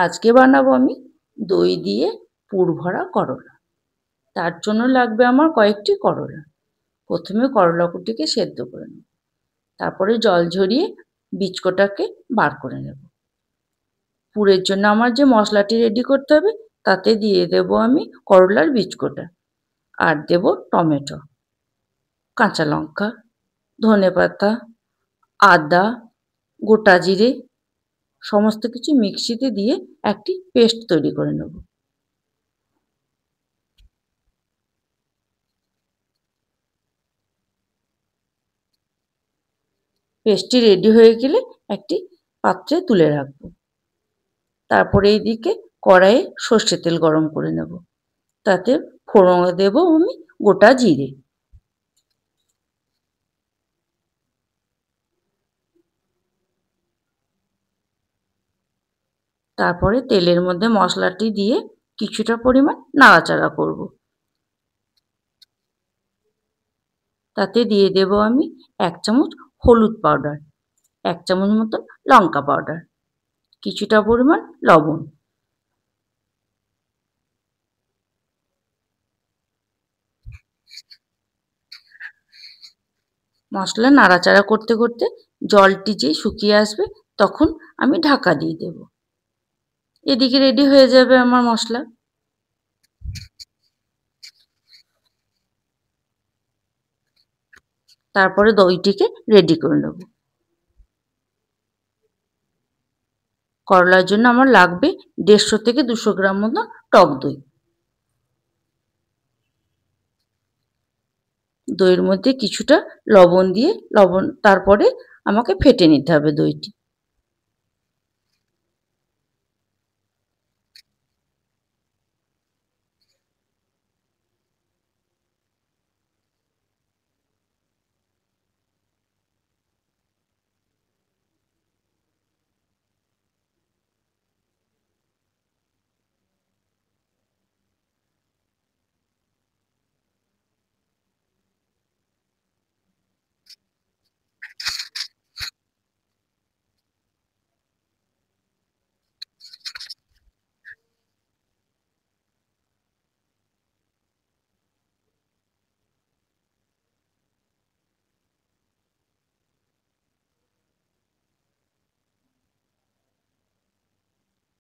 আজকে বানাবো আমি দই দিয়ে পুর ভরা করলা। তার জন্য লাগবে আমার কয়েকটি করলা। প্রথমে করলাকুটিকে সেদ্ধ করে নেব, তারপরে জল ঝরিয়ে বীজকোটাকে বার করে নেব। পুরের জন্য আমার যে মশলাটি রেডি করতে হবে তাতে দিয়ে দেব আমি করলার বীজকোটা, আর দেব টমেটো, কাঁচা লঙ্কা, ধনেপাতা, আদা, গোটা জিরে, সমস্ত কিছু মিক্সিতে দিয়ে একটি পেস্ট তৈরি করে নেব। পেস্টটি রেডি হয়ে গেলে একটি পাত্রে তুলে রাখবো। তারপরে এইদিকে কড়াইয়ে সর্ষের তেল গরম করে নেব, তাতে ফোড়নে দেব আমি গোটা জিরে। তারপরে তেলের মধ্যে মশলাটি দিয়ে কিছুটা পরিমাণ নাড়াচাড়া করব। তাতে দিয়ে দেব আমি 1 চামচ হলুদ পাউডার, 1 চামচ মতন লঙ্কা পাউডার, কিছুটা পরিমাণ লবণ। মশলা নাড়াচাড়া করতে করতে জলটি যেই শুকিয়ে আসবে তখন আমি ঢাকা দিয়ে দেব। এদিকে রেডি হয়ে যাবে আমার মশলা। তারপরে দইটিকে রেডি করে নেব। করলার জন্য আমার লাগবে 150 থেকে 200 গ্রাম মতো টক দই। দইয়ের মধ্যে কিছুটা লবণ দিয়ে তারপরে আমাকে ফেটে নিতে হবে দইটি।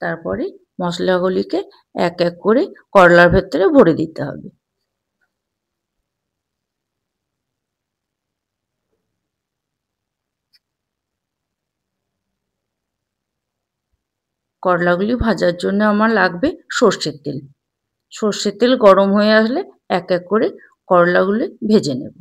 তারপরে মশলাগুলিকে এক এক করে করলার ভেতরে ভরে দিতে হবে। করলাগুলি ভাজার জন্য আমার লাগবে সর্ষের তেল। সর্ষের তেল গরম হয়ে আসলে এক এক করে করলাগুলি ভেজে নেব।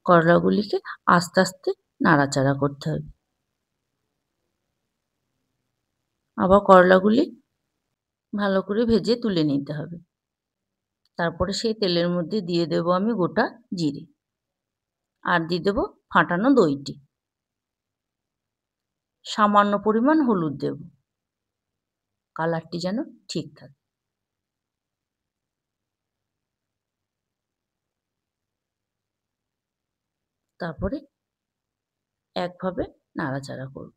করলাগুলিকে আস্তে আস্তে নাড়াচাড়া করতে হবে। আবার করলাগুলি ভালো করে ভেজে তুলে নিতে হবে। তারপরে সেই তেলের মধ্যে দিয়ে দেব আমি গোটা জিরে, আর দিয়ে দেব ফাটানো দইটি। সামান্য পরিমাণ হলুদ দেব, কালারটি যেন ঠিক থাকে। তারপরে একভাবে নাড়াচাড়া করব।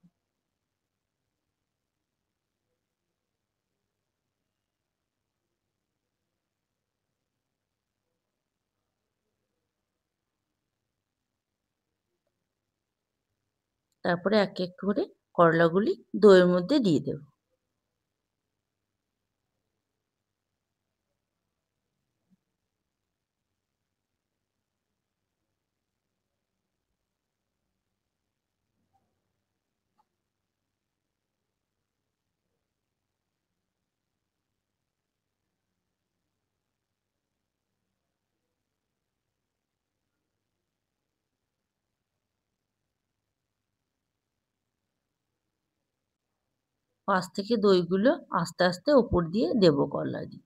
তারপরে এক এক করে করলাগুলি দইয়ের মধ্যে দিয়ে দেব। পাশ থেকে দইগুলো আস্তে আস্তে ওপর দিয়ে দেব করলা দিয়ে।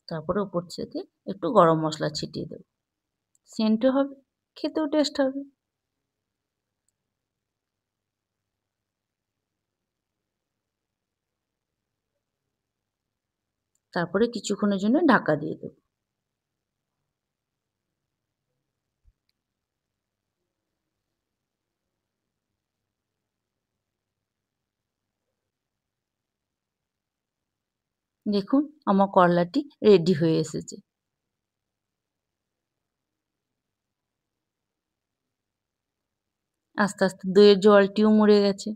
তারপরে ওপর থেকে একটু গরম মশলা ছিটিয়ে দেবো, সেন্টও হবে, খেতেও টেস্ট হবে। তারপরে কিছুক্ষণের জন্য ঢাকা দিয়ে দেবো। দেখুন আমার করলাটি রেডি হয়ে এসেছে। আস্তে আস্তে দইয়ের জলটিও মরে গেছে।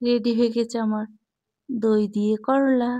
রেডি হয়ে গেছে আমার দই দিয়ে করলা।